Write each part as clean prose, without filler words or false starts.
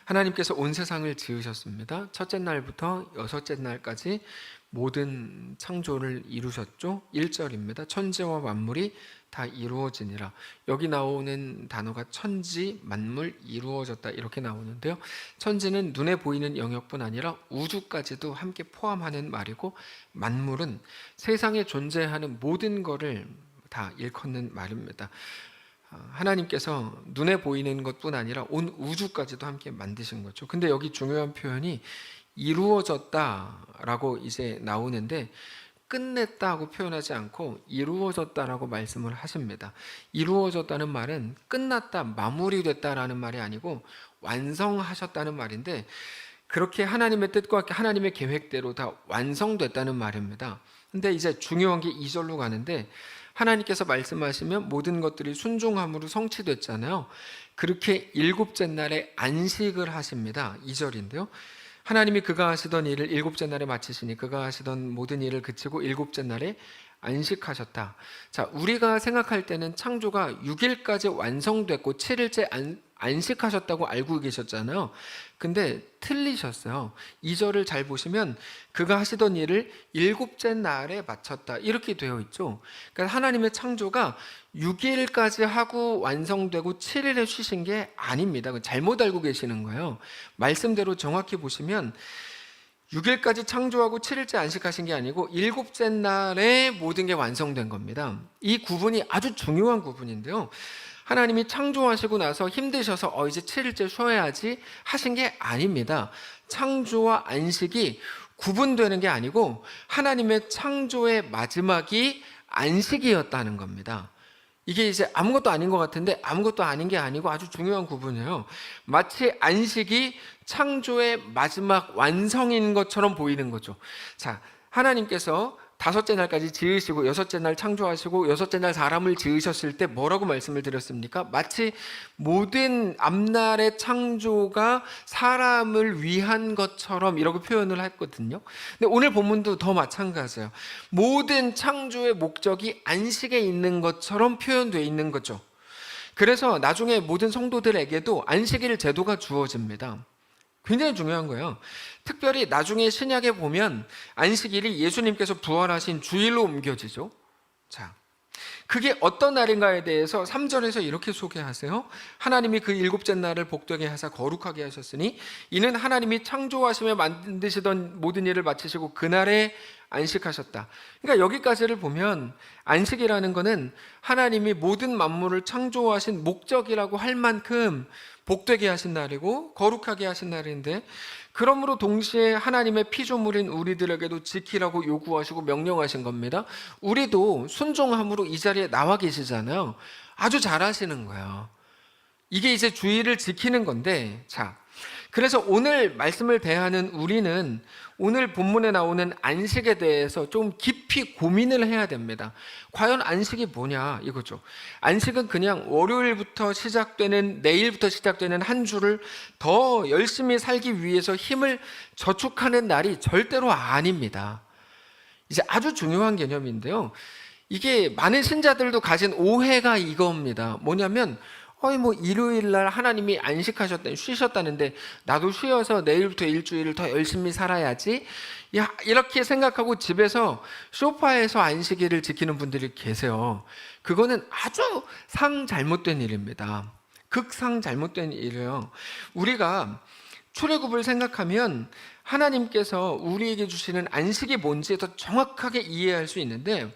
하나님께서 온 세상을 지으셨습니다. 첫째 날부터 여섯째 날까지 모든 창조를 이루셨죠. 1절입니다. 천지와 만물이 다 이루어지니라. 여기 나오는 단어가 천지, 만물, 이루어졌다 이렇게 나오는데요. 천지는 눈에 보이는 영역뿐 아니라 우주까지도 함께 포함하는 말이고, 만물은 세상에 존재하는 모든 것을 다 일컫는 말입니다. 하나님께서 눈에 보이는 것뿐 아니라 온 우주까지도 함께 만드신 거죠. 근데 여기 중요한 표현이 이루어졌다라고 이제 나오는데, 끝냈다고 표현하지 않고 이루어졌다라고 말씀을 하십니다. 이루어졌다는 말은 끝났다, 마무리됐다라는 말이 아니고 완성하셨다는 말인데, 그렇게 하나님의 뜻과 하나님의 계획대로 다 완성됐다는 말입니다. 근데 이제 중요한 게 2절로 가는데, 하나님께서 말씀하시면 모든 것들이 순종함으로 성취됐잖아요. 그렇게 일곱째 날에 안식을 하십니다. 2절인데요. 하나님이 그가 하시던 일을 일곱째 날에 마치시니 그가 하시던 모든 일을 그치고 일곱째 날에 안식하셨다. 자, 우리가 생각할 때는 창조가 6일까지 완성됐고 7일째 안식하셨다고 알고 계셨잖아요. 근데 틀리셨어요. 2절을 잘 보시면 그가 하시던 일을 일곱째 날에 마쳤다 이렇게 되어 있죠. 그러니까 하나님의 창조가 6일까지 하고 완성되고 7일에 쉬신 게 아닙니다. 잘못 알고 계시는 거예요. 말씀대로 정확히 보시면 6일까지 창조하고 7일째 안식하신 게 아니고 일곱째 날에 모든 게 완성된 겁니다. 이 구분이 아주 중요한 구분인데요. 하나님이 창조하시고 나서 힘드셔서 이제 7일째 쉬어야지 하신 게 아닙니다. 창조와 안식이 구분되는 게 아니고 하나님의 창조의 마지막이 안식이었다는 겁니다. 이게 이제 아무것도 아닌 것 같은데 아무것도 아닌 게 아니고 아주 중요한 구분이에요. 마치 안식이 창조의 마지막 완성인 것처럼 보이는 거죠. 자, 하나님께서 다섯째 날까지 지으시고 여섯째 날 창조하시고 여섯째 날 사람을 지으셨을 때 뭐라고 말씀을 드렸습니까? 마치 모든 앞날의 창조가 사람을 위한 것처럼 이라고 표현을 했거든요. 근데 오늘 본문도 더 마찬가지예요. 모든 창조의 목적이 안식에 있는 것처럼 표현되어 있는 거죠. 그래서 나중에 모든 성도들에게도 안식일 제도가 주어집니다. 굉장히 중요한 거예요. 특별히 나중에 신약에 보면 안식일이 예수님께서 부활하신 주일로 옮겨지죠. 자, 그게 어떤 날인가에 대해서 3절에서 이렇게 소개하세요. 하나님이 그 일곱째 날을 복되게 하사 거룩하게 하셨으니 이는 하나님이 창조하시며 만드시던 모든 일을 마치시고 그날에 안식하셨다. 그러니까 여기까지를 보면 안식이라는 것은 하나님이 모든 만물을 창조하신 목적이라고 할 만큼 복되게 하신 날이고 거룩하게 하신 날인데, 그러므로 동시에 하나님의 피조물인 우리들에게도 지키라고 요구하시고 명령하신 겁니다. 우리도 순종함으로 이 자리에 나와 계시잖아요. 아주 잘하시는 거예요. 이게 이제 주의를 지키는 건데, 자, 그래서 오늘 말씀을 대하는 우리는 오늘 본문에 나오는 안식에 대해서 좀 깊이 고민을 해야 됩니다. 과연 안식이 뭐냐 이거죠. 안식은 그냥 월요일부터 시작되는, 내일부터 시작되는 한 주를 더 열심히 살기 위해서 힘을 저축하는 날이 절대로 아닙니다. 이제 아주 중요한 개념인데요. 이게 많은 신자들도 가진 오해가 이겁니다. 뭐냐면 일요일 날 하나님이 안식하셨다, 쉬셨다는데 나도 쉬어서 내일부터 일주일을 더 열심히 살아야지, 이렇게 생각하고 집에서 소파에서 안식일을 지키는 분들이 계세요. 그거는 아주 잘못된 일입니다. 극상 잘못된 일이에요. 우리가 출애굽을 생각하면 하나님께서 우리에게 주시는 안식이 뭔지 더 정확하게 이해할 수 있는데,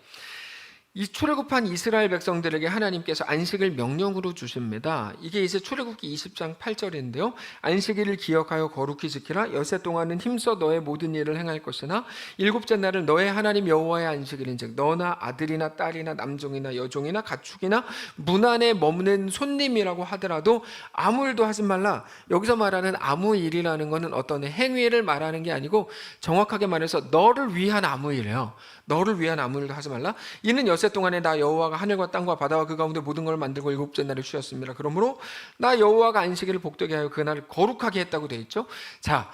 이 출애굽한 이스라엘 백성들에게 하나님께서 안식을 명령으로 주십니다. 이게 이제 출애굽기 20장 8절인데요. 안식일을 기억하여 거룩히 지키라. 엿새 동안은 힘써 너의 모든 일을 행할 것이나 일곱째 날은 너의 하나님 여호와의 안식일인즉 너나 아들이나 딸이나 남종이나 여종이나 가축이나 문 안에 머무는 손님이라고 하더라도 아무 일도 하지 말라. 여기서 말하는 아무 일이라는 것은 어떤 행위를 말하는 게 아니고 정확하게 말해서 너를 위한 아무 일이에요. 너를 위한 아무 일도 하지 말라. 이는 엿새 동안에 나 여호와가 하늘과 땅과 바다와 그 가운데 모든 걸 만들고 일곱째 날을 쉬었습니다. 그러므로 나 여호와가 안식일을 복되게 하여 그날을 거룩하게 했다고 되어 있죠. 자,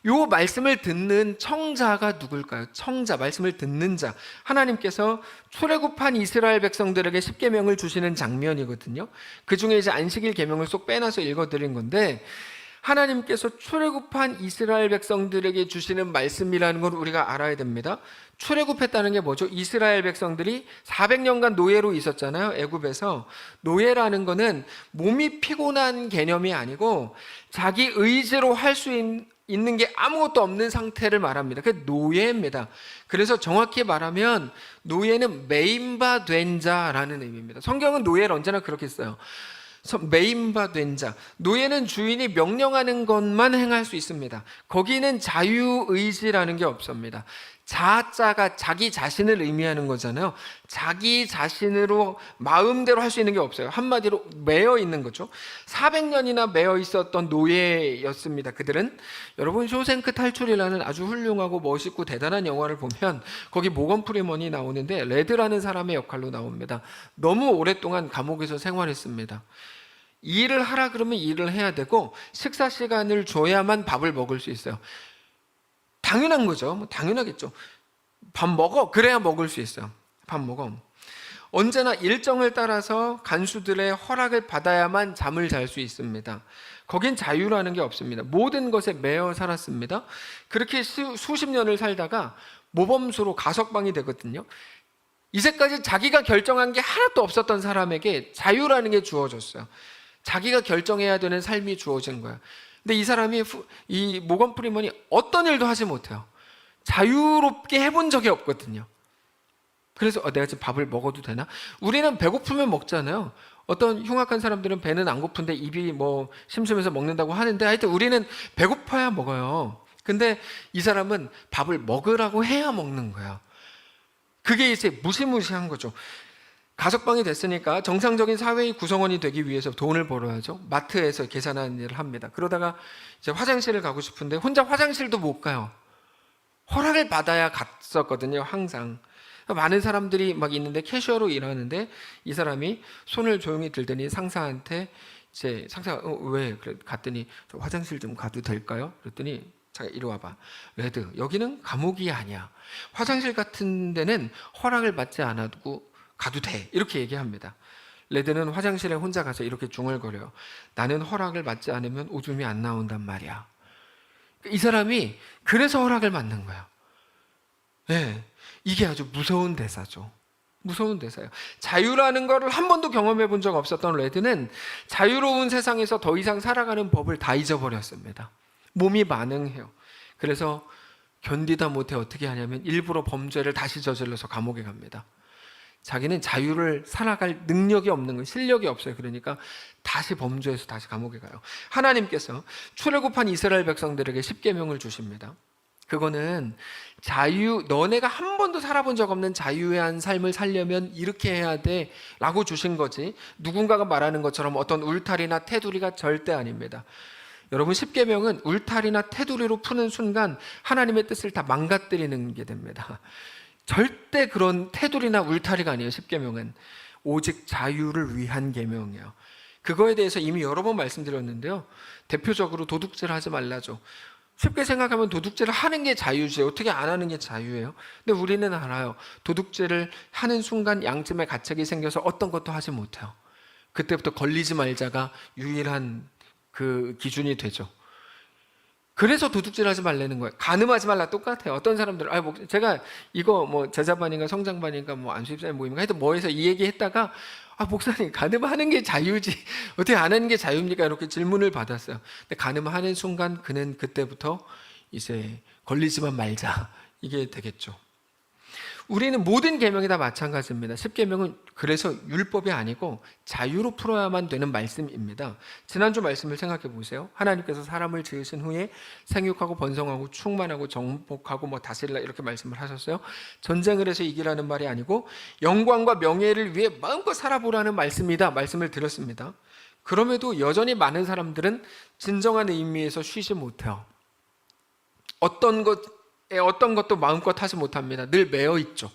요 말씀을 듣는 청자가 누굴까요? 청자, 말씀을 듣는 자. 하나님께서 출애굽한 이스라엘 백성들에게 십계명을 주시는 장면이거든요. 그 중에 이제 안식일 계명을 쏙 빼놔서 읽어드린 건데, 하나님께서 출애굽한 이스라엘 백성들에게 주시는 말씀이라는 걸 우리가 알아야 됩니다. 출애굽했다는 게 뭐죠? 이스라엘 백성들이 400년간 노예로 있었잖아요. 애굽에서. 노예라는 거는 몸이 피곤한 개념이 아니고 자기 의지로 할 수 있는 게 아무것도 없는 상태를 말합니다. 그게 노예입니다. 그래서 정확히 말하면 노예는 매임받은 자라는 의미입니다. 성경은 노예를 언제나 그렇게 써요. 매임받은 자. 노예는 주인이 명령하는 것만 행할 수 있습니다. 거기는 자유의지라는 게 없습니다. 자자가 자기 자신을 의미하는 거잖아요. 자기 자신으로 마음대로 할 수 있는 게 없어요. 한마디로 매여 있는 거죠. 400년이나 매여 있었던 노예였습니다. 그들은. 여러분, 쇼생크 탈출이라는 아주 훌륭하고 멋있고 대단한 영화를 보면 거기 모건 프리먼이 나오는데 레드라는 사람의 역할로 나옵니다. 너무 오랫동안 감옥에서 생활했습니다. 일을 하라 그러면 일을 해야 되고 식사 시간을 줘야만 밥을 먹을 수 있어요. 당연한 거죠. 당연하겠죠. 밥 먹어. 그래야 먹을 수 있어요. 밥 먹어. 언제나 일정을 따라서 간수들의 허락을 받아야만 잠을 잘 수 있습니다. 거긴 자유라는 게 없습니다. 모든 것에 매여 살았습니다. 그렇게 수십 년을 살다가 모범수로 가석방이 되거든요. 이제까지 자기가 결정한 게 하나도 없었던 사람에게 자유라는 게 주어졌어요. 자기가 결정해야 되는 삶이 주어진 거야. 근데 이 사람이, 이 모건 프리먼이 어떤 일도 하지 못해요. 자유롭게 해본 적이 없거든요. 그래서 내가 지금 밥을 먹어도 되나? 우리는 배고프면 먹잖아요. 어떤 흉악한 사람들은 배는 안 고픈데 입이 뭐 심심해서 먹는다고 하는데 하여튼 우리는 배고파야 먹어요. 근데 이 사람은 밥을 먹으라고 해야 먹는 거야. 그게 이제 무시무시한 거죠. 가석방이 됐으니까 정상적인 사회의 구성원이 되기 위해서 돈을 벌어야죠. 마트에서 계산하는 일을 합니다. 그러다가 이제 화장실을 가고 싶은데 혼자 화장실도 못 가요. 허락을 받아야 갔었거든요, 항상. 많은 사람들이 막 있는데 캐셔로 일하는데 이 사람이 손을 조용히 들더니 상사한테 이제 상사가 왜? 그래 갔더니 저 화장실 좀 가도 될까요? 그랬더니 자기 이리 와봐. 레드, 여기는 감옥이 아니야. 화장실 같은 데는 허락을 받지 않아도 가도 돼. 이렇게 얘기합니다. 레드는 화장실에 혼자 가서 이렇게 중얼거려요. 나는 허락을 받지 않으면 오줌이 안 나온단 말이야. 이 사람이 그래서 허락을 받는 거야. 네, 이게 아주 무서운 대사죠. 무서운 대사예요. 자유라는 거를 한 번도 경험해 본 적 없었던 레드는 자유로운 세상에서 더 이상 살아가는 법을 다 잊어버렸습니다. 몸이 반응해요. 그래서 견디다 못해 어떻게 하냐면 일부러 범죄를 다시 저질러서 감옥에 갑니다. 자기는 자유를 살아갈 능력이 없는 거예요. 실력이 없어요. 그러니까 다시 범죄해서 다시 감옥에 가요. 하나님께서 출애굽한 이스라엘 백성들에게 십계명을 주십니다. 그거는 자유, 너네가 한 번도 살아본 적 없는 자유한 삶을 살려면 이렇게 해야 돼 라고 주신 거지, 누군가가 말하는 것처럼 어떤 울타리나 테두리가 절대 아닙니다. 여러분, 십계명은 울타리나 테두리로 푸는 순간 하나님의 뜻을 다 망가뜨리는 게 됩니다. 절대 그런 테두리나 울타리가 아니에요. 십계명은 오직 자유를 위한 계명이에요. 그거에 대해서 이미 여러 번 말씀드렸는데요. 대표적으로 도둑질 하지 말라죠. 쉽게 생각하면 도둑질을 하는 게 자유지 어떻게 안 하는 게 자유예요? 근데 우리는 알아요. 도둑질을 하는 순간 양심의 가책이 생겨서 어떤 것도 하지 못해요. 그때부터 걸리지 말자가 유일한 그 기준이 되죠. 그래서 도둑질하지 말라는 거예요. 간음하지 말라 똑같아요. 어떤 사람들은 제가 이거 뭐 제자반인가 성장반인가 뭐 안수입사님 모임인가 하여튼 뭐해서 이 얘기했다가 목사님 간음하는 게 자유지 어떻게 안 하는 게 자유입니까? 이렇게 질문을 받았어요. 근데 간음하는 순간 그는 그때부터 이제 걸리지만 말자 이게 되겠죠. 우리는 모든 계명이 다 마찬가지입니다. 십계명은 그래서 율법이 아니고 자유로 풀어야만 되는 말씀입니다. 지난주 말씀을 생각해 보세요. 하나님께서 사람을 지으신 후에 생육하고 번성하고 충만하고 정복하고 뭐 다스리라 이렇게 말씀을 하셨어요. 전쟁을 해서 이기라는 말이 아니고 영광과 명예를 위해 마음껏 살아보라는 말씀이다 말씀을 드렸습니다. 그럼에도 여전히 많은 사람들은 진정한 의미에서 쉬지 못해요. 어떤 것도 마음껏 하지 못합니다. 늘 매여 있죠.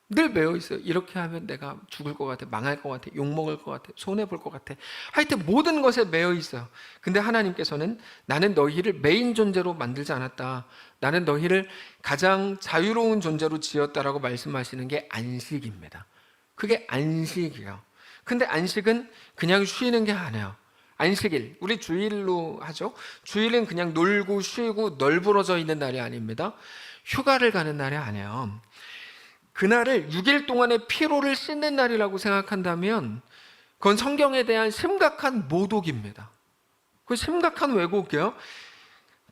늘 매여 있어요. 이렇게 하면 내가 죽을 것 같아, 망할 것 같아, 욕먹을 것 같아, 손해볼 것 같아. 하여튼 모든 것에 매여 있어요. 근데 하나님께서는 나는 너희를 메인 존재로 만들지 않았다. 나는 너희를 가장 자유로운 존재로 지었다라고 말씀하시는 게 안식입니다. 그게 안식이에요. 근데 안식은 그냥 쉬는 게 아니에요. 안식일, 우리 주일로 하죠. 주일은 그냥 놀고 쉬고 널브러져 있는 날이 아닙니다. 휴가를 가는 날이 아니에요. 그날을 6일 동안의 피로를 씻는 날이라고 생각한다면 그건 성경에 대한 심각한 모독입니다. 그 심각한 왜곡이요.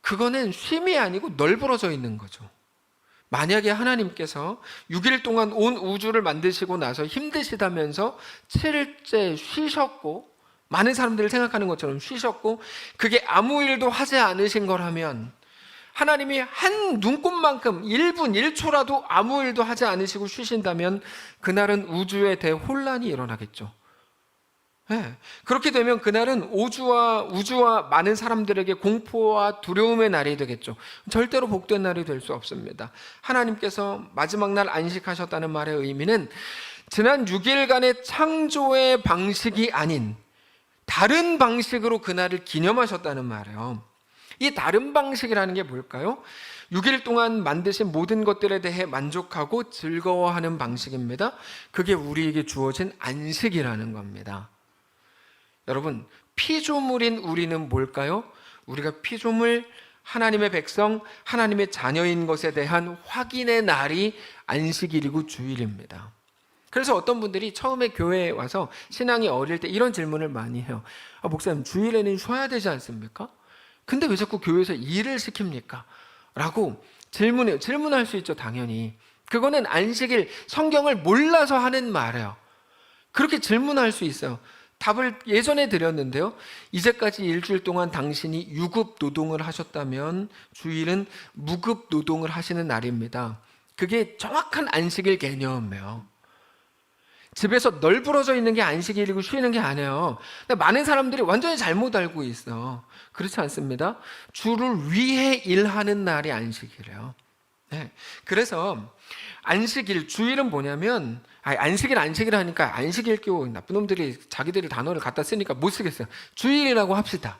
그거는 쉼이 아니고 널브러져 있는 거죠. 만약에 하나님께서 6일 동안 온 우주를 만드시고 나서 힘드시다면서 7일째 쉬셨고, 많은 사람들을 생각하는 것처럼 쉬셨고, 그게 아무 일도 하지 않으신 거라면 하나님이 한 눈곱만큼 1분 1초라도 아무 일도 하지 않으시고 쉬신다면 그날은 우주에 대혼란이 일어나겠죠. 네. 그렇게 되면 그날은 우주와 많은 사람들에게 공포와 두려움의 날이 되겠죠. 절대로 복된 날이 될 수 없습니다. 하나님께서 마지막 날 안식하셨다는 말의 의미는 지난 6일간의 창조의 방식이 아닌 다른 방식으로 그날을 기념하셨다는 말이에요. 이 다른 방식이라는 게 뭘까요? 6일 동안 만드신 모든 것들에 대해 만족하고 즐거워하는 방식입니다. 그게 우리에게 주어진 안식이라는 겁니다. 여러분, 피조물인 우리는 뭘까요? 우리가 피조물, 하나님의 백성, 하나님의 자녀인 것에 대한 확인의 날이 안식일이고 주일입니다. 그래서 어떤 분들이 처음에 교회에 와서 신앙이 어릴 때 이런 질문을 많이 해요. 목사님, 주일에는 쉬어야 되지 않습니까? 근데 왜 자꾸 교회에서 일을 시킵니까? 라고 질문할 수 있죠, 당연히. 그거는 안식일, 성경을 몰라서 하는 말이에요. 그렇게 질문할 수 있어요. 답을 예전에 드렸는데요. 이제까지 일주일 동안 당신이 유급 노동을 하셨다면 주일은 무급 노동을 하시는 날입니다. 그게 정확한 안식일 개념이에요. 집에서 널브러져 있는 게 안식일이고 쉬는 게 아니에요. 근데 많은 사람들이 완전히 잘못 알고 있어. 그렇지 않습니다. 주를 위해 일하는 날이 안식이래요. 네. 그래서 안식일, 주일은 뭐냐면, 안식일 하니까 안식일 끼고 나쁜 놈들이 자기들이 단어를 갖다 쓰니까 못 쓰겠어요. 주일이라고 합시다.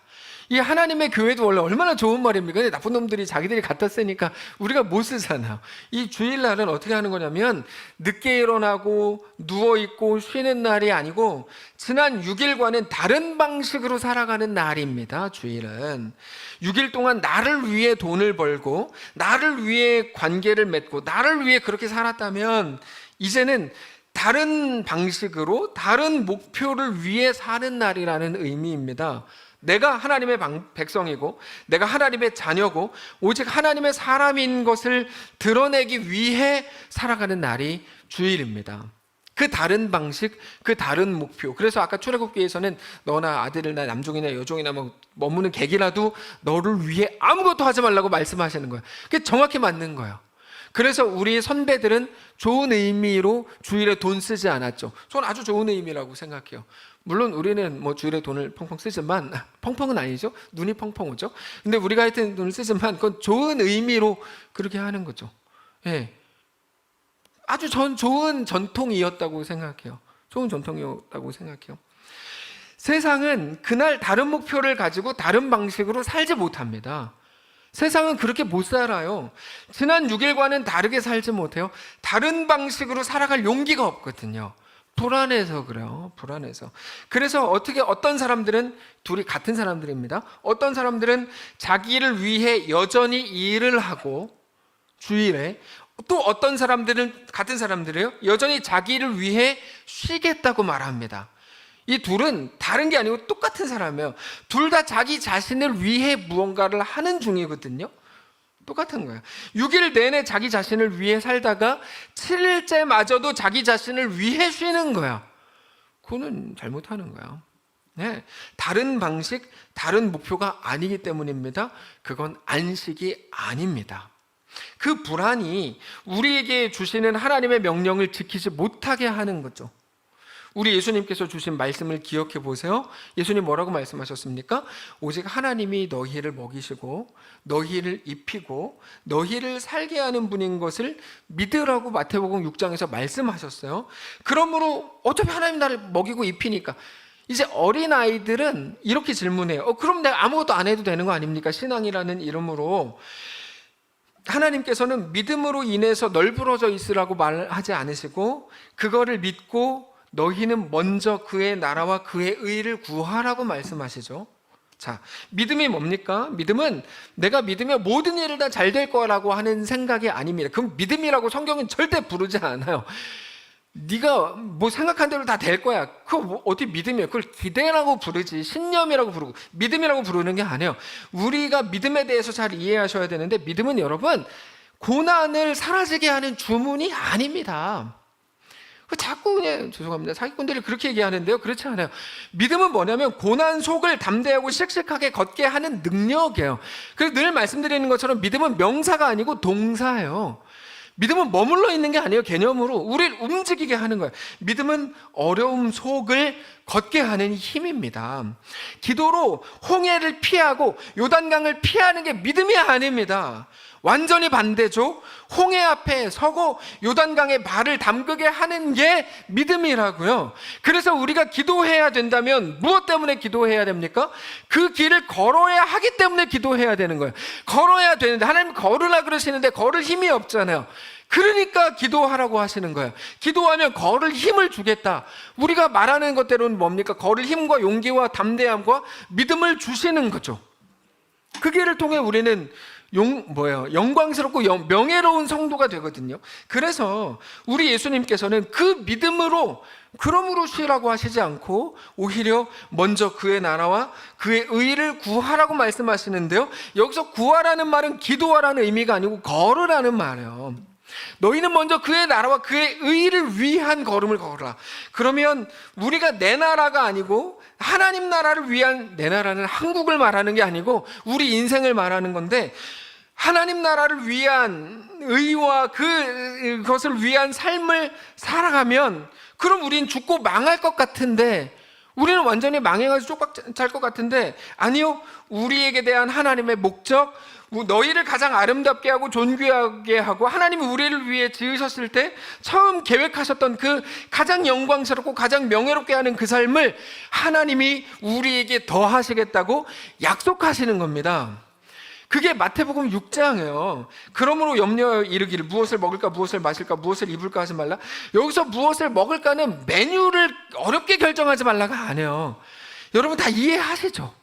이 하나님의 교회도 원래 얼마나 좋은 말입니까? 근데 나쁜 놈들이 자기들이 갖다 쓰니까 우리가 못 쓰잖아요. 이 주일날은 어떻게 하는 거냐면 늦게 일어나고 누워있고 쉬는 날이 아니고 지난 6일과는 다른 방식으로 살아가는 날입니다. 주일은 6일 동안 나를 위해 돈을 벌고 나를 위해 관계를 맺고 나를 위해 그렇게 살았다면 이제는 다른 방식으로 다른 목표를 위해 사는 날이라는 의미입니다. 내가 하나님의 백성이고 내가 하나님의 자녀고 오직 하나님의 사람인 것을 드러내기 위해 살아가는 날이 주일입니다. 그 다른 방식, 그 다른 목표. 그래서 아까 출애굽기에서는 너나 아들이나 남종이나 여종이나 머무는 객이라도 너를 위해 아무것도 하지 말라고 말씀하시는 거예요. 그게 정확히 맞는 거예요. 그래서 우리 선배들은 좋은 의미로 주일에 돈 쓰지 않았죠. 저는 아주 좋은 의미라고 생각해요. 물론 우리는 주일에 돈을 펑펑 쓰지만, 펑펑은 아니죠. 눈이 펑펑 오죠. 근데 우리가 하여튼 돈을 쓰지만 그건 좋은 의미로 그렇게 하는 거죠. 예. 아주 좋은 전통이었다고 생각해요. 좋은 전통이었다고 생각해요. 세상은 그날 다른 목표를 가지고 다른 방식으로 살지 못합니다. 세상은 그렇게 못 살아요. 지난 6일과는 다르게 살지 못해요. 다른 방식으로 살아갈 용기가 없거든요. 불안해서 그래요. 불안해서. 그래서 어떤 사람들은 둘이 같은 사람들입니다. 어떤 사람들은 자기를 위해 여전히 일을 하고 주일에 또 어떤 사람들은 같은 사람들이에요. 여전히 자기를 위해 쉬겠다고 말합니다. 이 둘은 다른 게 아니고 똑같은 사람이에요. 둘 다 자기 자신을 위해 무언가를 하는 중이거든요. 똑같은 거예요. 6일 내내 자기 자신을 위해 살다가 7일째마저도 자기 자신을 위해 쉬는 거야. 그거는 잘못하는 거야. 네. 다른 방식, 다른 목표가 아니기 때문입니다. 그건 안식이 아닙니다. 그 불안이 우리에게 주시는 하나님의 명령을 지키지 못하게 하는 거죠. 우리 예수님께서 주신 말씀을 기억해 보세요. 예수님 뭐라고 말씀하셨습니까? 오직 하나님이 너희를 먹이시고 너희를 입히고 너희를 살게 하는 분인 것을 믿으라고 마태복음 6장에서 말씀하셨어요. 그러므로 어차피 하나님 나를 먹이고 입히니까 이제 어린아이들은 이렇게 질문해요. 그럼 내가 아무것도 안 해도 되는 거 아닙니까? 신앙이라는 이름으로. 하나님께서는 믿음으로 인해서 널브러져 있으라고 말하지 않으시고 그거를 믿고 너희는 먼저 그의 나라와 그의 의를 구하라고 말씀하시죠. 자, 믿음이 뭡니까? 믿음은 내가 믿으면 모든 일을 다 잘 될 거라고 하는 생각이 아닙니다. 그럼 믿음이라고 성경은 절대 부르지 않아요. 네가 뭐 생각한 대로 다 될 거야. 그거 뭐 어디 믿음이에요? 그걸 기대라고 부르지, 신념이라고 부르고 믿음이라고 부르는 게 아니에요. 우리가 믿음에 대해서 잘 이해하셔야 되는데, 믿음은 여러분 고난을 사라지게 하는 주문이 아닙니다. 자꾸 그냥 죄송합니다, 사기꾼들이 그렇게 얘기하는데요, 그렇지 않아요. 믿음은 뭐냐면 고난 속을 담대하고 씩씩하게 걷게 하는 능력이에요. 그래서 늘 말씀드리는 것처럼 믿음은 명사가 아니고 동사예요. 믿음은 머물러 있는 게 아니에요. 개념으로 우리를 움직이게 하는 거예요. 믿음은 어려움 속을 걷게 하는 힘입니다. 기도로 홍해를 피하고 요단강을 피하는 게 믿음이 아닙니다. 완전히 반대죠. 홍해 앞에 서고 요단강에 발을 담그게 하는 게 믿음이라고요. 그래서 우리가 기도해야 된다면 무엇 때문에 기도해야 됩니까? 그 길을 걸어야 하기 때문에 기도해야 되는 거예요. 걸어야 되는데 하나님 걸으라 그러시는데 걸을 힘이 없잖아요. 그러니까 기도하라고 하시는 거예요. 기도하면 걸을 힘을 주겠다. 우리가 말하는 것대로는 뭡니까? 걸을 힘과 용기와 담대함과 믿음을 주시는 거죠. 그 길을 통해 우리는 영광스럽고 명예로운 성도가 되거든요. 그래서 우리 예수님께서는 그 믿음으로 그러므로 쉬라고 하시지 않고 오히려 먼저 그의 나라와 그의 의를 구하라고 말씀하시는데요, 여기서 구하라는 말은 기도하라는 의미가 아니고 걸으라는 말이에요. 너희는 먼저 그의 나라와 그의 의를 위한 걸음을 걸어라. 그러면 우리가 내 나라가 아니고 하나님 나라를 위한, 내 나라는 한국을 말하는 게 아니고 우리 인생을 말하는 건데, 하나님 나라를 위한 의와 그것을 위한 삶을 살아가면, 그럼 우린 죽고 망할 것 같은데, 우리는 완전히 망해가지고 쪽박 잘 것 같은데, 아니요, 우리에게 대한 하나님의 목적, 너희를 가장 아름답게 하고 존귀하게 하고 하나님이 우리를 위해 지으셨을 때 처음 계획하셨던 그 가장 영광스럽고 가장 명예롭게 하는 그 삶을 하나님이 우리에게 더하시겠다고 약속하시는 겁니다. 그게 마태복음 6장이에요. 그러므로 염려하여 이르기를 무엇을 먹을까 무엇을 마실까 무엇을 입을까 하지 말라. 여기서 무엇을 먹을까는 메뉴를 어렵게 결정하지 말라가 아니에요. 여러분 다 이해하시죠?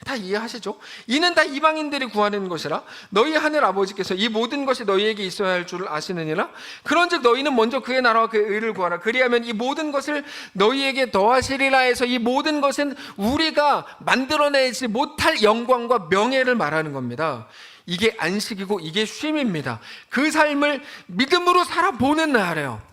다 이해하시죠? 이는 다 이방인들이 구하는 것이라 너희 하늘 아버지께서 이 모든 것이 너희에게 있어야 할 줄 아시느니라. 그런즉 너희는 먼저 그의 나라와 그의 의를 구하라. 그리하면 이 모든 것을 너희에게 더하시리라 해서, 이 모든 것은 우리가 만들어내지 못할 영광과 명예를 말하는 겁니다. 이게 안식이고 이게 쉼입니다. 그 삶을 믿음으로 살아보는 날이에요.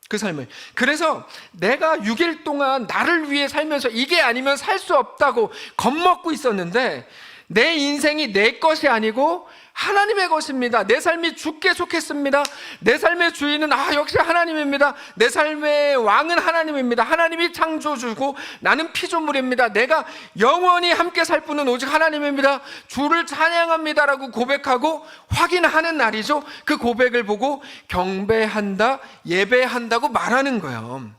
그 삶을. 그래서 내가 6일 동안 나를 위해 살면서 이게 아니면 살 수 없다고 겁먹고 있었는데, 내 인생이 내 것이 아니고 하나님의 것입니다. 내 삶이 주께 속했습니다. 내 삶의 주인은 역시 하나님입니다. 내 삶의 왕은 하나님입니다. 하나님이 창조주고 나는 피조물입니다. 내가 영원히 함께 살 분은 오직 하나님입니다. 주를 찬양합니다라고 고백하고 확인하는 날이죠. 그 고백을 보고 경배한다, 예배한다고 말하는 거예요.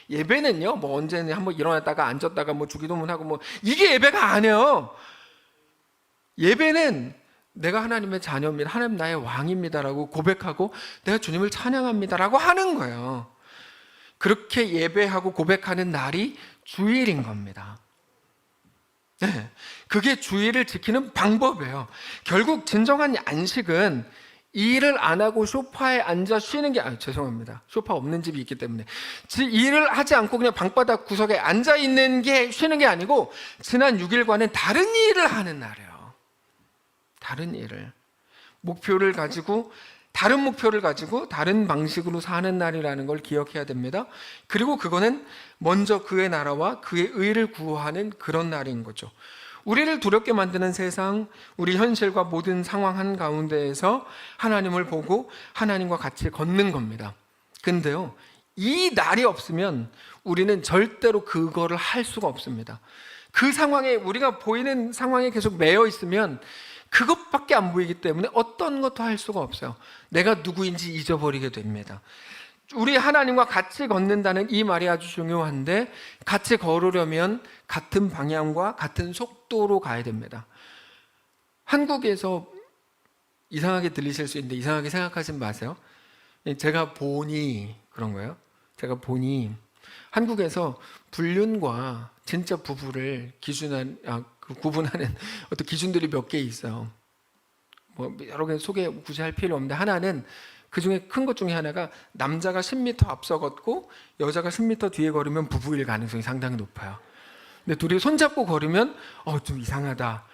예배는요, 뭐 언제는 한번 일어났다가 앉았다가 뭐 주기도문하고 뭐 이게 예배가 아니에요. 예배는 내가 하나님의 자녀입니다, 하나님 나의 왕입니다라고 고백하고 내가 주님을 찬양합니다라고 하는 거예요. 그렇게 예배하고 고백하는 날이 주일인 겁니다. 네, 그게 주일을 지키는 방법이에요. 결국 진정한 안식은 일을 안 하고 소파에 앉아 쉬는 게 죄송합니다, 소파 없는 집이 있기 때문에 일을 하지 않고 그냥 방바닥 구석에 앉아 있는 게 쉬는 게 아니고, 지난 6일과는 다른 일을 하는 날이에요. 다른 일을, 목표를 가지고 다른 목표를 가지고 다른 방식으로 사는 날이라는 걸 기억해야 됩니다. 그리고 그거는 먼저 그의 나라와 그의 의를 구하는 그런 날인 거죠. 우리를 두렵게 만드는 세상, 우리 현실과 모든 상황 한가운데에서 하나님을 보고 하나님과 같이 걷는 겁니다. 근데요, 이 날이 없으면 우리는 절대로 그거를 할 수가 없습니다. 그 상황에, 우리가 보이는 상황에 계속 매여 있으면 그것밖에 안 보이기 때문에 어떤 것도 할 수가 없어요. 내가 누구인지 잊어버리게 됩니다. 우리 하나님과 같이 걷는다는 이 말이 아주 중요한데, 같이 걸으려면 같은 방향과 같은 속도로 가야 됩니다. 한국에서 이상하게 들리실 수 있는데 이상하게 생각하지 마세요. 제가 보니 그런 거예요. 제가 보니 한국에서 불륜과 진짜 부부를 구분하는 어떤 기준들이 몇 개 있어요. 뭐 여러 개 소개 굳이 할 필요 없는데, 하나는 그 중에 큰 것 중에 하나가 남자가 10m 앞서 걷고 여자가 10m 뒤에 걸으면 부부일 가능성이 상당히 높아요. 근데 둘이 손잡고 걸으면 좀 이상하다,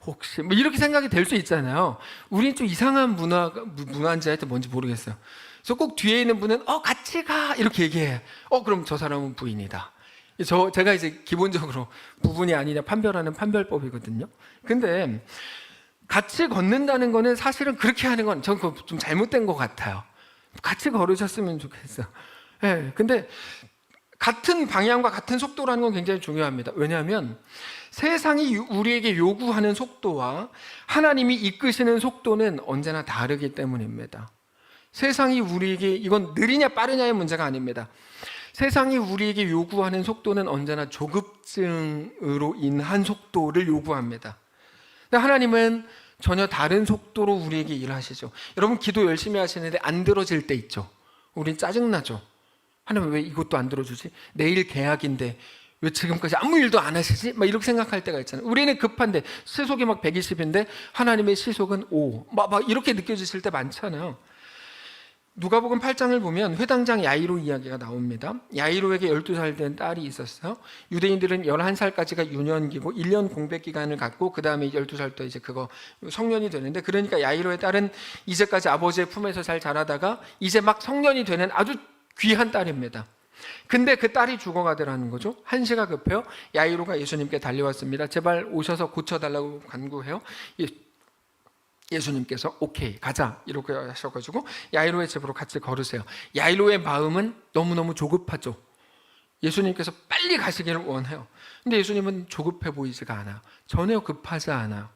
혹시 뭐 이렇게 생각이 될 수 있잖아요. 우리는 좀 이상한 문화인지 하여튼 뭔지 모르겠어요. 그래서 꼭 뒤에 있는 분은 같이 가 이렇게 얘기해. 그럼 저 사람은 부인이다. 제가 이제 기본적으로 부분이 아니냐 판별하는 판별법이거든요. 근데 같이 걷는다는 거는 사실은 그렇게 하는 건 저는 좀 잘못된 것 같아요. 같이 걸으셨으면 좋겠어요. 네, 근데 같은 방향과 같은 속도라는 건 굉장히 중요합니다. 왜냐하면 세상이 우리에게 요구하는 속도와 하나님이 이끄시는 속도는 언제나 다르기 때문입니다. 세상이 우리에게, 이건 느리냐 빠르냐의 문제가 아닙니다. 세상이 우리에게 요구하는 속도는 언제나 조급증으로 인한 속도를 요구합니다. 근데 하나님은 전혀 다른 속도로 우리에게 일하시죠. 여러분, 기도 열심히 하시는데 안 들어질 때 있죠. 우린 짜증나죠. 하나님 왜 이것도 안 들어주지? 내일 계약인데 왜 지금까지 아무 일도 안 하시지? 막 이렇게 생각할 때가 있잖아요. 우리는 급한데 시속이 막 120인데 하나님의 시속은 5. 막 이렇게 느껴지실 때 많잖아요. 누가복음 8장을 보면 회당장 야이로 이야기가 나옵니다. 야이로에게 12살 된 딸이 있었어요. 유대인들은 11살까지가 유년기고 1년 공백 기간을 갖고 그 다음에 12살 때 이제 그거 성년이 되는데, 그러니까 야이로의 딸은 이제까지 아버지의 품에서 잘 자라다가 이제 막 성년이 되는 아주 귀한 딸입니다. 근데 그 딸이 죽어가더라는 거죠. 한시가 급해요. 야이로가 예수님께 달려왔습니다. 제발 오셔서 고쳐달라고 간구해요. 예수님께서 오케이 가자 이렇게 하셔가지고 야이로의 집으로 같이 걸으세요. 야이로의 마음은 너무너무 조급하죠. 예수님께서 빨리 가시기를 원해요. 근데 예수님은 조급해 보이지가 않아요. 전혀 급하지 않아요.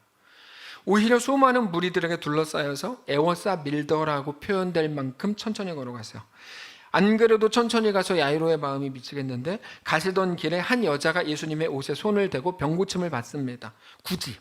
오히려 수많은 무리들에게 둘러싸여서 에워싸 밀더라고 표현될 만큼 천천히 걸어갔어요. 안 그래도 천천히 가서 야이로의 마음이 미치겠는데, 가시던 길에 한 여자가 예수님의 옷에 손을 대고 병 고침을 받습니다. 굳이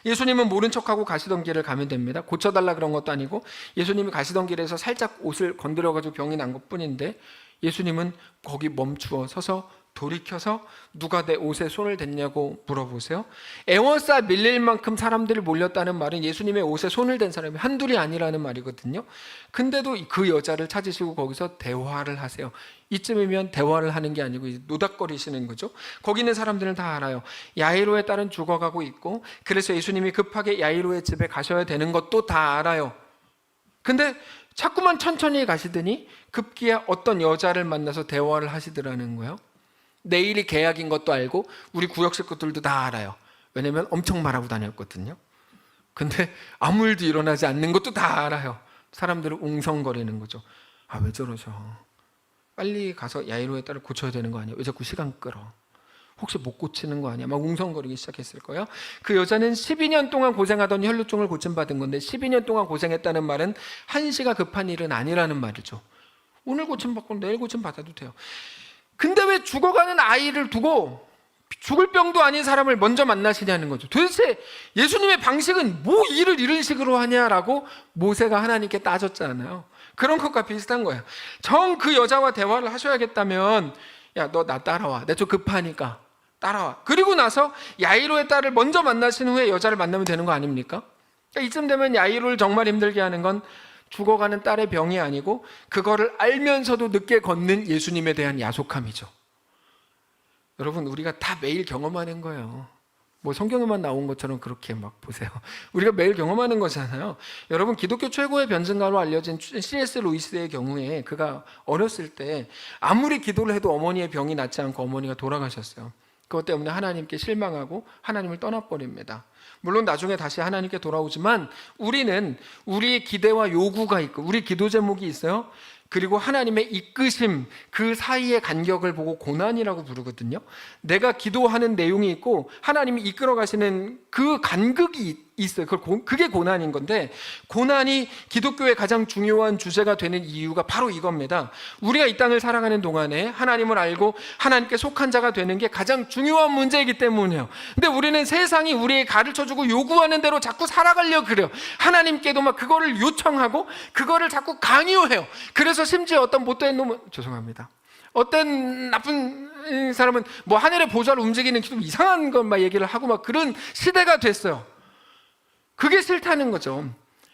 예수님은 모른 척하고 가시던 길을 가면 됩니다. 고쳐달라 그런 것도 아니고 예수님이 가시던 길에서 살짝 옷을 건드려가지고 병이 난 것뿐인데, 예수님은 거기 멈추어 서서 돌이켜서 누가 내 옷에 손을 댔냐고 물어보세요. 에워싸 밀릴 만큼 사람들이 몰렸다는 말은 예수님의 옷에 손을 댄 사람이 한둘이 아니라는 말이거든요. 근데도 그 여자를 찾으시고 거기서 대화를 하세요. 이쯤이면 대화를 하는 게 아니고 노닥거리시는 거죠. 거기 있는 사람들은 다 알아요. 야이로의 딸은 죽어가고 있고, 그래서 예수님이 급하게 야이로의 집에 가셔야 되는 것도 다 알아요. 근데 자꾸만 천천히 가시더니 급기야 어떤 여자를 만나서 대화를 하시더라는 거예요. 내일이 계약인 것도 알고 우리 구역 식구들도 다 알아요. 왜냐면 엄청 말하고 다녔거든요. 근데 아무 일도 일어나지 않는 것도 다 알아요. 사람들은 웅성거리는 거죠. 왜 저러셔? 빨리 가서 야이로의 딸을 고쳐야 되는 거 아니야? 왜 자꾸 시간 끌어? 혹시 못 고치는 거 아니야? 막 웅성거리기 시작했을 거예요. 그 여자는 12년 동안 고생하던 혈루증을 고침받은 건데, 12년 동안 고생했다는 말은 한시가 급한 일은 아니라는 말이죠. 오늘 고침받고 내일 고침받아도 돼요. 근데 왜 죽어가는 아이를 두고 죽을 병도 아닌 사람을 먼저 만나시냐는 거죠. 도대체 예수님의 방식은 뭐 일을 이런 식으로 하냐라고 모세가 하나님께 따졌잖아요. 그런 것과 비슷한 거예요. 정 그 여자와 대화를 하셔야겠다면, 야, 너 나 따라와. 내가 좀 급하니까 따라와. 그리고 나서 야이로의 딸을 먼저 만나신 후에 여자를 만나면 되는 거 아닙니까? 이쯤 되면 야이로를 정말 힘들게 하는 건 죽어가는 딸의 병이 아니고 그거를 알면서도 늦게 걷는 예수님에 대한 야속함이죠. 여러분, 우리가 다 매일 경험하는 거예요. 뭐 성경에만 나온 것처럼 그렇게 막 보세요. 우리가 매일 경험하는 거잖아요. 여러분, 기독교 최고의 변증가로 알려진 C.S. 루이스의 경우에 그가 어렸을 때 아무리 기도를 해도 어머니의 병이 낫지 않고 어머니가 돌아가셨어요. 그것 때문에 하나님께 실망하고 하나님을 떠나버립니다. 물론 나중에 다시 하나님께 돌아오지만 우리는 우리의 기대와 요구가 있고 우리 기도 제목이 있어요. 그리고 하나님의 이끄심, 그 사이의 간격을 보고 고난이라고 부르거든요. 내가 기도하는 내용이 있고 하나님이 이끌어 가시는 그 간극이 있어요. 그게 고난인 건데, 고난이 기독교의 가장 중요한 주제가 되는 이유가 바로 이겁니다. 우리가 이 땅을 살아가는 동안에 하나님을 알고 하나님께 속한 자가 되는 게 가장 중요한 문제이기 때문이에요. 근데 우리는 세상이 우리에게 가르쳐주고 요구하는 대로 자꾸 살아가려고 그래요. 하나님께도 막 그거를 요청하고 그거를 자꾸 강요해요. 그래서 심지어 어떤 못된 놈은, 죄송합니다, 어떤 나쁜 사람은 뭐 하늘의 보좌를 움직이는 좀 이상한 것만 얘기를 하고 막 그런 시대가 됐어요. 그게 싫다는 거죠.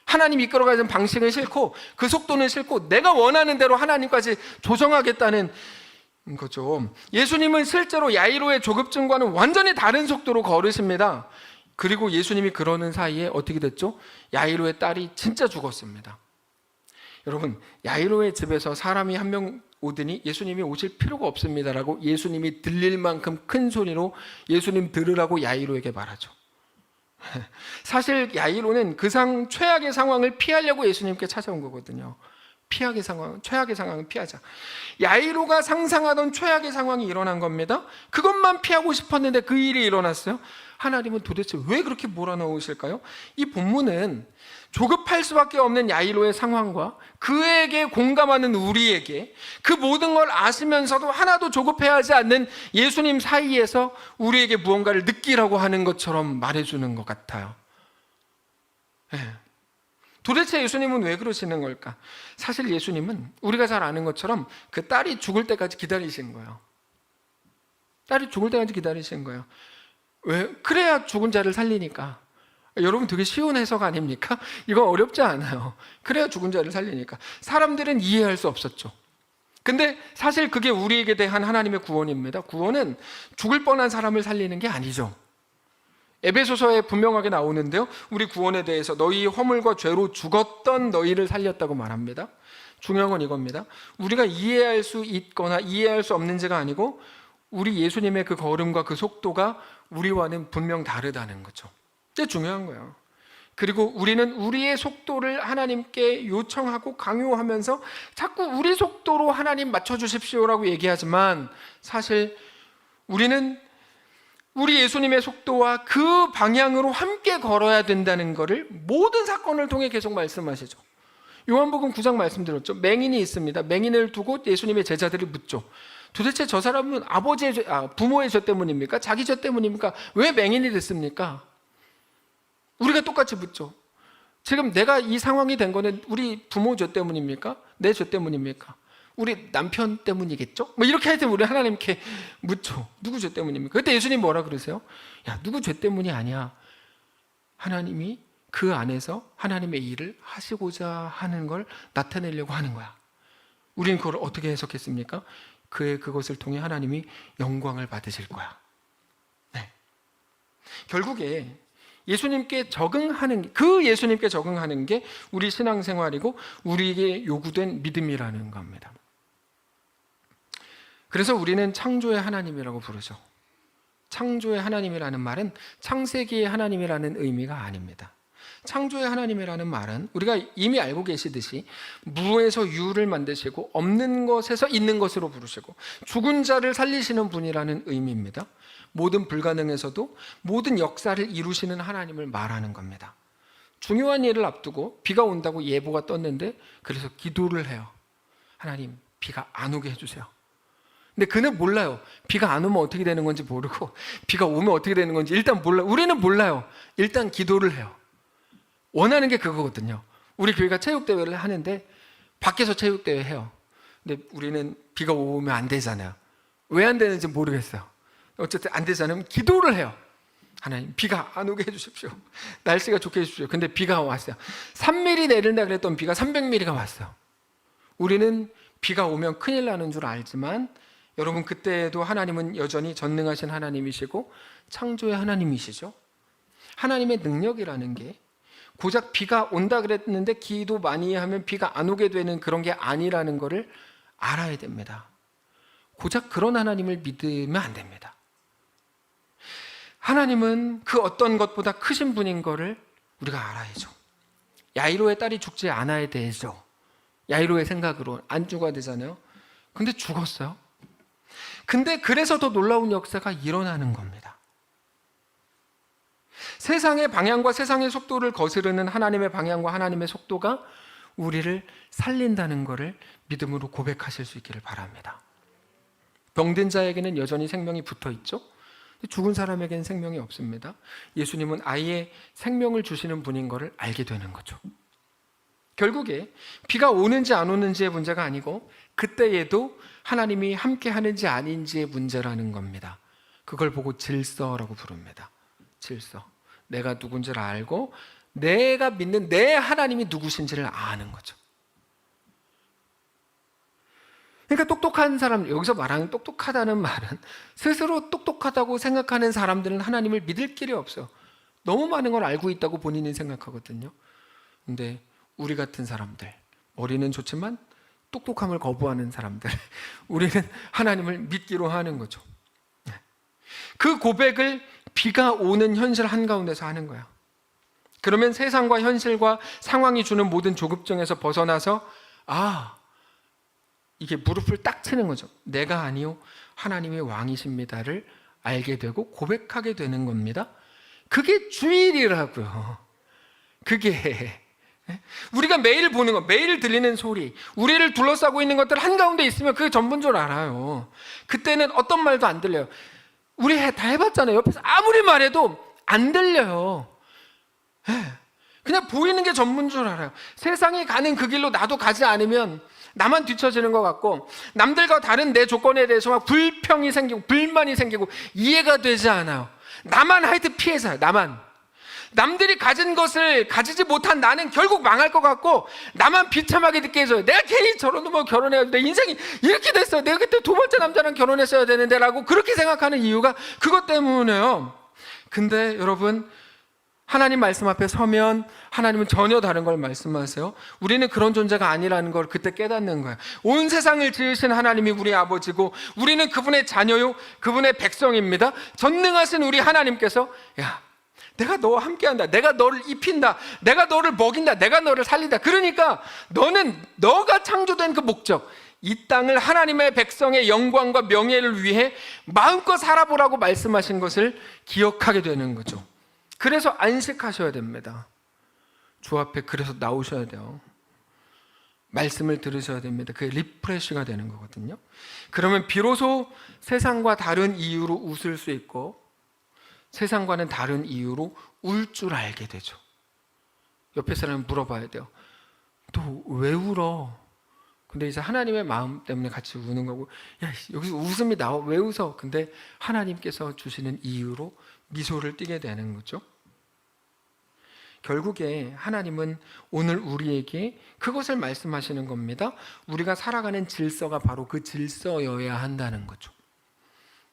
하나님 이끌어가는 방식은 싫고 그 속도는 싫고 내가 원하는 대로 하나님까지 조정하겠다는 거죠. 예수님은 실제로 야이로의 조급증과는 완전히 다른 속도로 걸으십니다. 그리고 예수님이 그러는 사이에 어떻게 됐죠? 야이로의 딸이 진짜 죽었습니다. 여러분, 야이로의 집에서 사람이 한 명 오더니 예수님이 오실 필요가 없습니다라고 예수님이 들릴 만큼 큰 소리로 예수님 들으라고 야이로에게 말하죠. 사실 야이로는 그 최악의 상황을 피하려고 예수님께 찾아온 거거든요. 최악의 상황은 피하자. 야이로가 상상하던 최악의 상황이 일어난 겁니다. 그것만 피하고 싶었는데 그 일이 일어났어요. 하나님은 도대체 왜 그렇게 몰아넣으실까요? 이 본문은 조급할 수밖에 없는 야이로의 상황과 그에게 공감하는 우리에게 그 모든 걸 아시면서도 하나도 조급해하지 않는 예수님 사이에서 우리에게 무언가를 느끼라고 하는 것처럼 말해주는 것 같아요. 도대체 예수님은 왜 그러시는 걸까? 사실 예수님은 우리가 잘 아는 것처럼 그 딸이 죽을 때까지 기다리신 거예요. 딸이 죽을 때까지 기다리신 거예요. 왜? 그래야 죽은 자를 살리니까. 여러분 되게 쉬운 해석 아닙니까? 이거 어렵지 않아요. 그래야 죽은 자를 살리니까. 사람들은 이해할 수 없었죠. 근데 사실 그게 우리에게 대한 하나님의 구원입니다. 구원은 죽을 뻔한 사람을 살리는 게 아니죠. 에베소서에 분명하게 나오는데요, 우리 구원에 대해서 너희 허물과 죄로 죽었던 너희를 살렸다고 말합니다. 중요한 건 이겁니다. 우리가 이해할 수 있거나 이해할 수 없는지가 아니고 우리 예수님의 그 걸음과 그 속도가 우리와는 분명 다르다는 거죠. 이게 중요한 거예요. 그리고 우리는 우리의 속도를 하나님께 요청하고 강요하면서 자꾸 우리 속도로 하나님 맞춰주십시오라고 얘기하지만 사실 우리는 우리 예수님의 속도와 그 방향으로 함께 걸어야 된다는 것을 모든 사건을 통해 계속 말씀하시죠. 요한복음 9장 말씀드렸죠. 맹인이 있습니다. 맹인을 두고 예수님의 제자들이 묻죠. 도대체 저 사람은 부모의 죄 때문입니까? 자기 죄 때문입니까? 왜 맹인이 됐습니까? 우리가 똑같이 묻죠. 지금 내가 이 상황이 된 거는 우리 부모 죄 때문입니까? 내 죄 때문입니까? 우리 남편 때문이겠죠? 뭐 이렇게 할 때 우리 하나님께 묻죠. 누구 죄 때문입니까? 그때 예수님 뭐라 그러세요? 야, 누구 죄 때문이 아니야. 하나님이 그 안에서 하나님의 일을 하시고자 하는 걸 나타내려고 하는 거야. 우리는 그걸 어떻게 해석했습니까? 그것을 통해 하나님이 영광을 받으실 거야. 네. 결국에 예수님께 적응하는 게 우리 신앙생활이고 우리에게 요구된 믿음이라는 겁니다. 그래서 우리는 창조의 하나님이라고 부르죠. 창조의 하나님이라는 말은 창세기의 하나님이라는 의미가 아닙니다. 창조의 하나님이라는 말은 우리가 이미 알고 계시듯이 무에서 유를 만드시고 없는 것에서 있는 것으로 부르시고 죽은 자를 살리시는 분이라는 의미입니다. 모든 불가능에서도 모든 역사를 이루시는 하나님을 말하는 겁니다. 중요한 일을 앞두고 비가 온다고 예보가 떴는데 그래서 기도를 해요. 하나님, 비가 안 오게 해주세요. 근데 그는 몰라요. 비가 안 오면 어떻게 되는 건지 모르고 비가 오면 어떻게 되는 건지 일단 몰라요. 우리는 몰라요. 일단 기도를 해요. 원하는 게 그거거든요. 우리 교회가 체육대회를 하는데 밖에서 체육대회 해요. 근데 우리는 비가 오면 안 되잖아요. 왜 안 되는지 모르겠어요. 어쨌든 안 되잖아요. 기도를 해요. 하나님, 비가 안 오게 해주십시오. 날씨가 좋게 해주십시오. 근데 비가 왔어요. 3mm 내린다 그랬던 비가 300mm가 왔어요. 우리는 비가 오면 큰일 나는 줄 알지만 여러분, 그때에도 하나님은 여전히 전능하신 하나님이시고 창조의 하나님이시죠. 하나님의 능력이라는 게 고작 비가 온다 그랬는데 기도 많이 하면 비가 안 오게 되는 그런 게 아니라는 것을 알아야 됩니다. 고작 그런 하나님을 믿으면 안 됩니다. 하나님은 그 어떤 것보다 크신 분인 것을 우리가 알아야죠. 야이로의 딸이 죽지 않아야 되죠. 야이로의 생각으로 안 죽어야 되잖아요. 근데 죽었어요. 근데 그래서 더 놀라운 역사가 일어나는 겁니다. 세상의 방향과 세상의 속도를 거스르는 하나님의 방향과 하나님의 속도가 우리를 살린다는 것을 믿음으로 고백하실 수 있기를 바랍니다. 병든 자에게는 여전히 생명이 붙어 있죠. 죽은 사람에게는 생명이 없습니다. 예수님은 아예 생명을 주시는 분인 것을 알게 되는 거죠. 결국에 비가 오는지 안 오는지의 문제가 아니고 그때에도 하나님이 함께 하는지 아닌지의 문제라는 겁니다. 그걸 보고 질서라고 부릅니다. 질서. 내가 누군지를 알고 내가 믿는 내 하나님이 누구신지를 아는 거죠. 그러니까 똑똑한 사람, 여기서 말하는 똑똑하다는 말은 스스로 똑똑하다고 생각하는 사람들은 하나님을 믿을 길이 없어요. 너무 많은 걸 알고 있다고 본인은 생각하거든요. 근데 우리 같은 사람들, 머리는 좋지만 똑똑함을 거부하는 사람들, 우리는 하나님을 믿기로 하는 거죠. 그 고백을 비가 오는 현실 한가운데서 하는 거야. 그러면 세상과 현실과 상황이 주는 모든 조급증에서 벗어나서 이게 무릎을 딱 치는 거죠. 내가 아니요 하나님이 왕이십니다를 알게 되고 고백하게 되는 겁니다. 그게 주일이라고요. 그게 우리가 매일 보는 것, 매일 들리는 소리, 우리를 둘러싸고 있는 것들 한가운데 있으면 그게 전부인 줄 알아요. 그때는 어떤 말도 안 들려요. 우리 다 해봤잖아요. 옆에서 아무리 말해도 안 들려요. 그냥 보이는 게 전부인 줄 알아요. 세상이 가는 그 길로 나도 가지 않으면 나만 뒤처지는 것 같고 남들과 다른 내 조건에 대해서 막 불평이 생기고 불만이 생기고 이해가 되지 않아요. 나만 하여튼 피해자예요. 남들이 가진 것을 가지지 못한 나는 결국 망할 것 같고 나만 비참하게 느끼게 해줘요. 내가 괜히 저런 놈하고 결혼해야 돼. 내 인생이 이렇게 됐어요. 내가 그때 두 번째 남자랑 결혼했어야 되는데 라고 그렇게 생각하는 이유가 그것 때문에요. 근데 여러분, 하나님 말씀 앞에 서면 하나님은 전혀 다른 걸 말씀하세요. 우리는 그런 존재가 아니라는 걸 그때 깨닫는 거예요. 온 세상을 지으신 하나님이 우리 아버지고 우리는 그분의 자녀요 그분의 백성입니다. 전능하신 우리 하나님께서 내가 너와 함께한다. 내가 너를 입힌다. 내가 너를 먹인다. 내가 너를 살린다. 그러니까 너가 창조된 그 목적, 이 땅을 하나님의 백성의 영광과 명예를 위해 마음껏 살아보라고 말씀하신 것을 기억하게 되는 거죠. 그래서 안식하셔야 됩니다. 주 앞에 그래서 나오셔야 돼요. 말씀을 들으셔야 됩니다. 그게 리프레시가 되는 거거든요. 그러면 비로소 세상과 다른 이유로 웃을 수 있고 세상과는 다른 이유로 울 줄 알게 되죠. 옆에 사람은 물어봐야 돼요. 너 왜 울어? 근데 이제 하나님의 마음 때문에 같이 우는 거고, 여기서 웃음이 나와. 왜 웃어? 근데 하나님께서 주시는 이유로 미소를 띠게 되는 거죠. 결국에 하나님은 오늘 우리에게 그것을 말씀하시는 겁니다. 우리가 살아가는 질서가 바로 그 질서여야 한다는 거죠.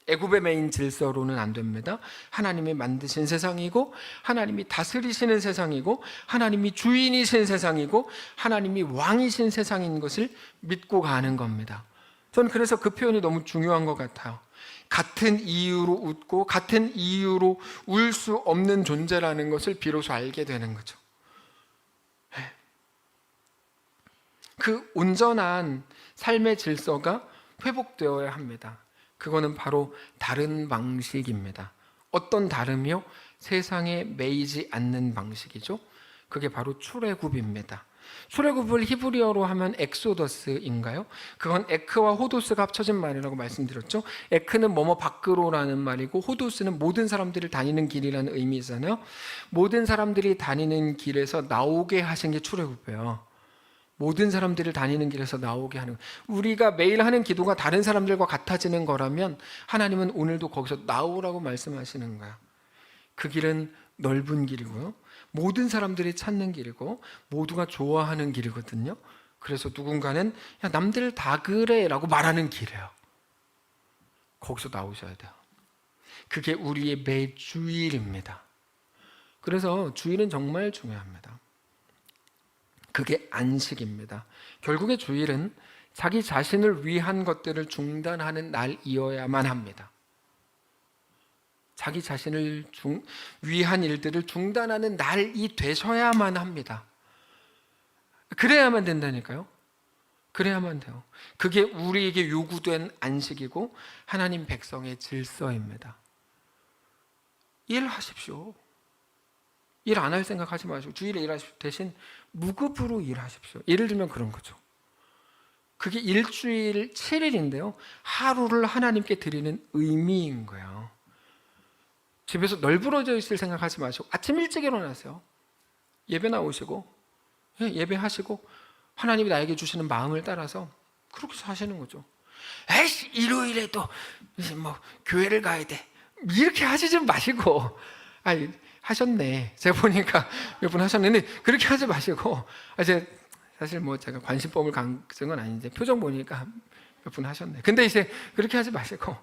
애굽의 메인 질서로는 안 됩니다. 하나님이 만드신 세상이고 하나님이 다스리시는 세상이고 하나님이 주인이신 세상이고 하나님이 왕이신 세상인 것을 믿고 가는 겁니다. 저는 그래서 그 표현이 너무 중요한 것 같아요. 같은 이유로 웃고 같은 이유로 울 수 없는 존재라는 것을 비로소 알게 되는 거죠. 그 온전한 삶의 질서가 회복되어야 합니다. 그거는 바로 다른 방식입니다. 어떤 다름이요? 세상에 매이지 않는 방식이죠. 그게 바로 출애굽입니다. 출애굽을 히브리어로 하면 엑소더스인가요? 그건 에크와 호도스가 합쳐진 말이라고 말씀드렸죠. 에크는 뭐뭐 밖으로라는 말이고 호도스는 모든 사람들이 다니는 길이라는 의미잖아요. 모든 사람들이 다니는 길에서 나오게 하신 게 출애굽이에요. 모든 사람들을 다니는 길에서 나오게 하는, 우리가 매일 하는 기도가 다른 사람들과 같아지는 거라면 하나님은 오늘도 거기서 나오라고 말씀하시는 거야. 그 길은 넓은 길이고요, 모든 사람들이 찾는 길이고 모두가 좋아하는 길이거든요. 그래서 누군가는 야 남들 다 그래 라고 말하는 길이에요. 거기서 나오셔야 돼요. 그게 우리의 매 주일입니다. 그래서 주일은 정말 중요합니다. 그게 안식입니다. 결국에 주일은 자기 자신을 위한 것들을 중단하는 날이어야만 합니다. 자기 자신을 위한 일들을 중단하는 날이 되셔야만 합니다. 그래야만 된다니까요. 그래야만 돼요. 그게 우리에게 요구된 안식이고 하나님 백성의 질서입니다. 일하십시오. 일 안 할 생각하지 마시고 주일에 일하십시오. 대신 무급으로 일하십시오. 예를 들면 그런 거죠. 그게 일주일 7일인데요. 하루를 하나님께 드리는 의미인 거예요. 집에서 널브러져 있을 생각하지 마시고 아침 일찍 일어나세요. 예배 나오시고 예배하시고 하나님이 나에게 주시는 마음을 따라서 그렇게 사시는 거죠. 에이씨, 일요일에도 뭐 교회를 가야 돼, 이렇게 하지 좀 마시고, 아니 하셨네, 제가 보니까 몇 분 하셨는데 그렇게 하지 마시고, 이제 사실 뭐 제가 관심법을 강조한 건 아닌데 표정 보니까 몇 분 하셨네. 근데 이제 그렇게 하지 마시고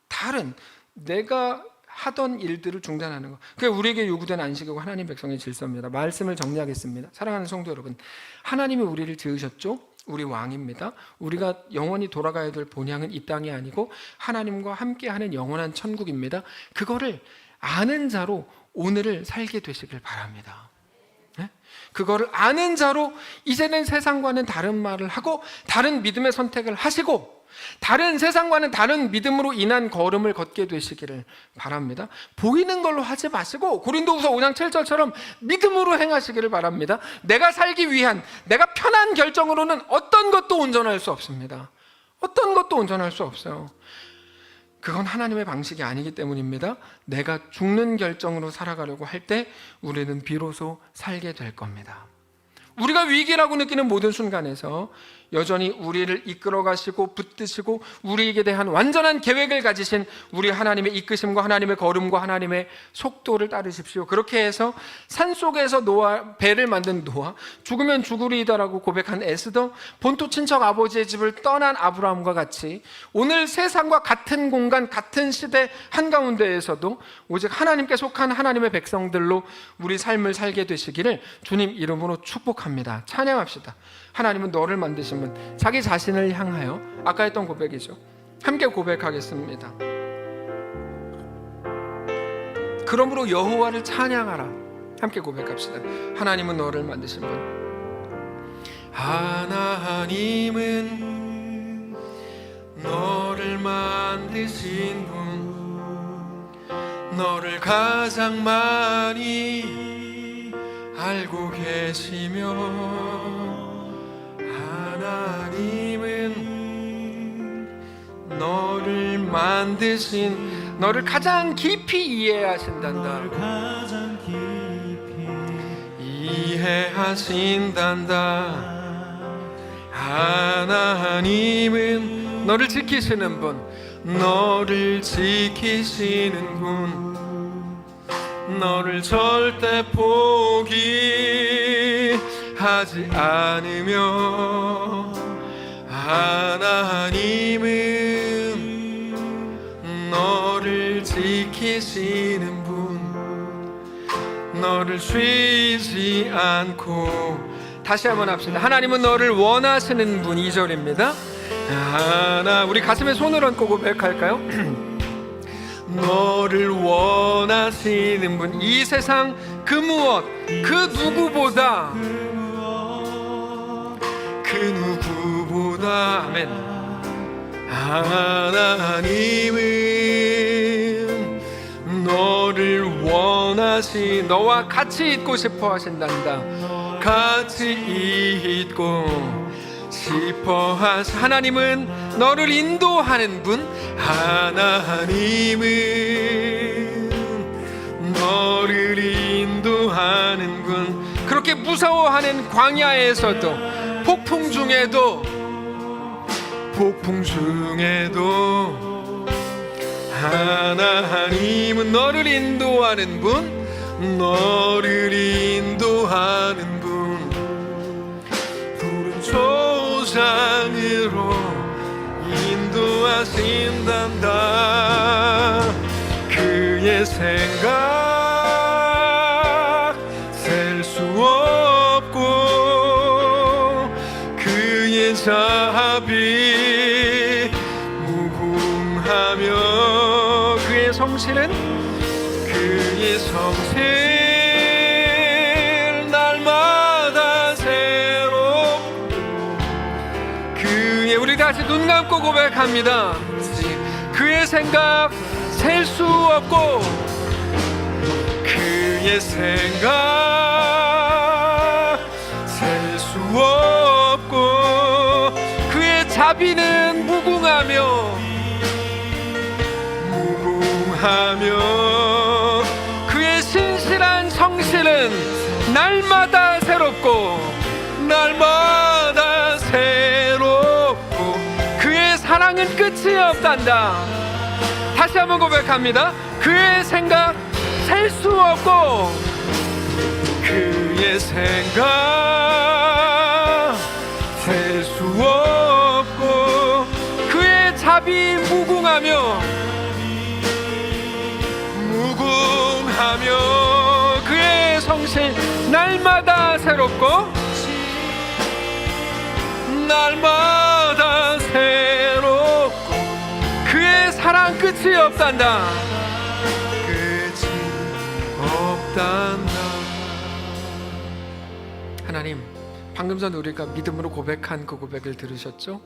다른 내가 하던 일들을 중단하는 거, 그게 우리에게 요구된 안식이고 하나님 백성의 질서입니다. 말씀을 정리하겠습니다. 사랑하는 성도 여러분, 하나님이 우리를 지으셨죠? 우리 왕입니다. 우리가 영원히 돌아가야 될 본향은 이 땅이 아니고 하나님과 함께하는 영원한 천국입니다. 그거를 아는 자로 오늘을 살게 되시길 바랍니다. 그거를 아는 자로 이제는 세상과는 다른 말을 하고 다른 믿음의 선택을 하시고 다른 세상과는 다른 믿음으로 인한 걸음을 걷게 되시기를 바랍니다. 보이는 걸로 하지 마시고 고린도후서 5장 7절처럼 믿음으로 행하시기를 바랍니다. 내가 살기 위한, 내가 편한 결정으로는 어떤 것도 온전할 수 없습니다. 어떤 것도 온전할 수 없어요. 그건 하나님의 방식이 아니기 때문입니다. 내가 죽는 결정으로 살아가려고 할 때 우리는 비로소 살게 될 겁니다. 우리가 위기라고 느끼는 모든 순간에서 여전히 우리를 이끌어 가시고 붙드시고 우리에게 대한 완전한 계획을 가지신 우리 하나님의 이끄심과 하나님의 걸음과 하나님의 속도를 따르십시오. 그렇게 해서 산속에서 배를 만든 노아, 죽으면 죽으리이다라고 고백한 에스더, 본토 친척 아버지의 집을 떠난 아브라함과 같이 오늘 세상과 같은 공간, 같은 시대 한가운데에서도 오직 하나님께 속한 하나님의 백성들로 우리 삶을 살게 되시기를 주님 이름으로 축복합니다. 찬양합시다. 하나님은 너를 만드신 분, 자기 자신을 향하여 아까 했던 고백이죠. 함께 고백하겠습니다. 그러므로 여호와를 찬양하라. 함께 고백합시다. 하나님은 너를 만드신 분, 하나님은 너를 만드신 분, 너를 가장 많이 알고 계시며 하나님은 너를 만드신, 너를 가장 깊이 이해하신단다. 이해하신단다. 하나님은 너를 지키시는 분, 너를 지키시는 분, 너를 절대 포기하지 않으며 하나님은 너를 지키시는 분, 너를 쉬지 않고. 다시 한번 합시다. 하나님은 너를 원하시는 분. 2절입니다. 우리 가슴에 손을 얹고 고백할까요? 너를 원하시는 분, 이 세상 그 무엇, 그 누구보다, 아멘. 하나님은 너를 원하시, 너와 같이 있고 싶어 하신단다. 같이 있고 싶어 하시. 하나님은 너를 인도하는 분, 하나님은 너를 인도하는 분. 그렇게 무서워하는 광야에서도, 폭풍 중에도 하나님은 너를 인도하는 분, 너를 인도하는 분. 푸른 초장으로 인도하신단다. 그의 생각 셀 수 없고 그의 자비 무궁하며 그의 성실은 날마다 새롭고 그의, 우리 다시 눈 감고 고백합니다. 그의 생각 셀 수 없고 그의 생각 셀 수 없고 그의 자비는 무궁하며 그의 신실한 성실은 날마다 새롭고 날마다 새롭고 그의 사랑은 끝이 없단다. 다시 한번 고백합니다. 그의 생각 셀 수 없고 그의 생각 셀 수 없고 그의 자비 무궁하며 그의 성실 날마다 새롭고 날마다 새롭고 그의 사랑 끝이 없단다. 끝이 없단다. 하나님, 방금 전 우리가 믿음으로 고백한 그 고백을 들으셨죠?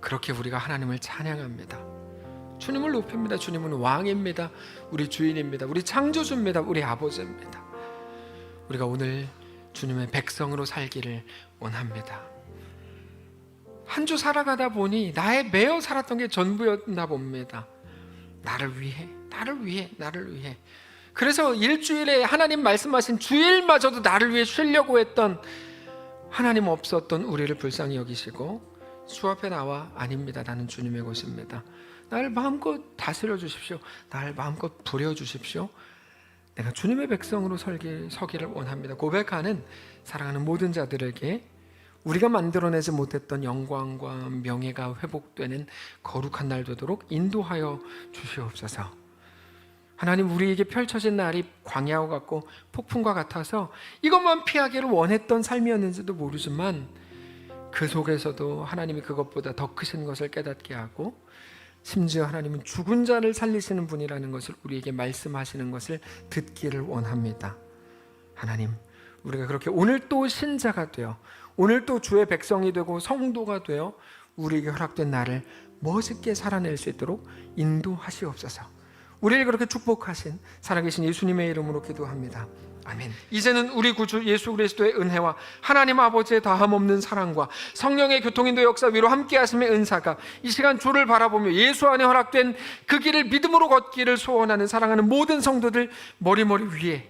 그렇게 우리가 하나님을 찬양합니다. 주님을 높입니다. 주님은 왕입니다. 우리 주인입니다. 우리 창조주입니다. 우리 아버지입니다. 우리가 오늘 주님의 백성으로 살기를 원합니다. 한 주 살아가다 보니 나의 매여 살았던 게 전부였나 봅니다. 나를 위해, 나를 위해, 나를 위해. 그래서 일주일에 하나님 말씀하신 주일마저도 나를 위해 쉬려고 했던 하나님 없었던 우리를 불쌍히 여기시고 주 앞에 나와 아닙니다. 나는 주님의 것입니다. 나를 마음껏 다스려 주십시오. 나를 마음껏 부려 주십시오. 내가 주님의 백성으로 서기를 원합니다. 고백하는 사랑하는 모든 자들에게 우리가 만들어내지 못했던 영광과 명예가 회복되는 거룩한 날 되도록 인도하여 주시옵소서. 하나님, 우리에게 펼쳐진 날이 광야와 같고 폭풍과 같아서 이것만 피하기를 원했던 삶이었는지도 모르지만 그 속에서도 하나님이 그것보다 더 크신 것을 깨닫게 하고 심지어 하나님은 죽은 자를 살리시는 분이라는 것을 우리에게 말씀하시는 것을 듣기를 원합니다. 하나님, 우리가 그렇게 오늘 또 신자가 되어 오늘 또 주의 백성이 되고 성도가 되어 우리에게 허락된 날을 멋있게 살아낼 수 있도록 인도하시옵소서. 우리를 그렇게 축복하신 살아계신 예수님의 이름으로 기도합니다. 아멘. 이제는 우리 구주 예수 그리스도의 은혜와 하나님 아버지의 다함없는 사랑과 성령의 교통인도 역사 위로 함께 하심의 은사가 이 시간 주를 바라보며 예수 안에 허락된 그 길을 믿음으로 걷기를 소원하는 사랑하는 모든 성도들 머리머리 위에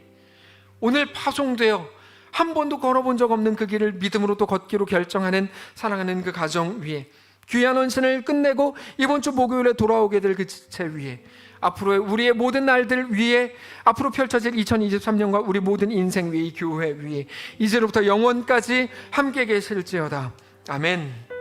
오늘 파송되어 한 번도 걸어본 적 없는 그 길을 믿음으로 또 걷기로 결정하는 사랑하는 그 가정 위에 귀한 헌신을 끝내고 이번 주 목요일에 돌아오게 될 그 지체 위에 앞으로의 우리의 모든 날들 위에 앞으로 펼쳐질 2023년과 우리 모든 인생 위에 이 교회 위에 이제로부터 영원까지 함께 계실지어다. 아멘.